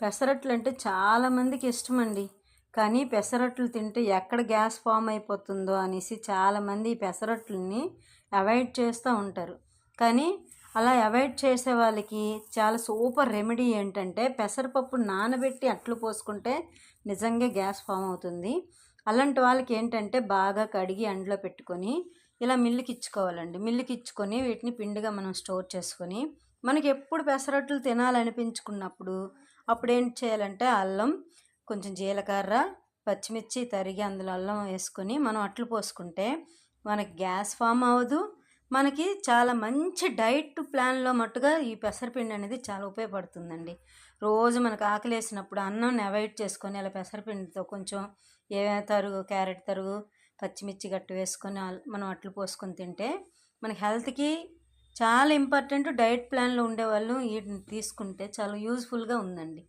పెసరట్లు అంటే చాలామందికి ఇష్టమండి. కానీ పెసరట్లు తింటే ఎక్కడ గ్యాస్ ఫామ్ అయిపోతుందో అనేసి చాలామంది ఈ పెసరట్లని అవాయిడ్ చేస్తూ ఉంటారు. కానీ అలా అవాయిడ్ చేసే వాళ్ళకి చాలా సూపర్ రెమెడీ ఏంటంటే పెసరపప్పు నానబెట్టి అట్లు పోసుకుంటే నిజంగా గ్యాస్ ఫామ్ అవుతుంది. అలాంటి వాళ్ళకి ఏంటంటే బాగా కడిగి ఎండలో పెట్టుకొని ఇలా మిల్లుకి ఇచ్చుకోవాలండి. మిల్లుకి ఇచ్చుకొని వీటిని పిండిగా మనం స్టోర్ చేసుకొని మనకి ఎప్పుడు పెసరట్లు తినాలనిపించుకున్నప్పుడు అప్పుడు ఏంటి చేయాలంటే అల్లం, కొంచెం జీలకర్ర, పచ్చిమిర్చి తరిగి అందులో అల్లం వేసుకొని మనం అట్లు పోసుకుంటే మనకి గ్యాస్ ఫామ్ అవ్వదు. మనకి చాలా మంచి డైట్ ప్లాన్లో మట్టుగా ఈ పెసరపిండి అనేది చాలా ఉపయోగపడుతుందండి. రోజు మనకు ఆకలేసినప్పుడు అన్నం అవాయిడ్ చేసుకొని అలా పెసరపిండితో కొంచెం తరుగు, క్యారెట్ తరుగు, పచ్చిమిర్చి గట్టు వేసుకొని మనం అట్లు పోసుకొని తింటే మన హెల్త్కి చాలా ఇంపార్టెంట్. డైట్ ప్లాన్లో ఉండేవాళ్ళు వీటిని తీసుకుంటే చాలా యూజ్ఫుల్గా ఉందండి.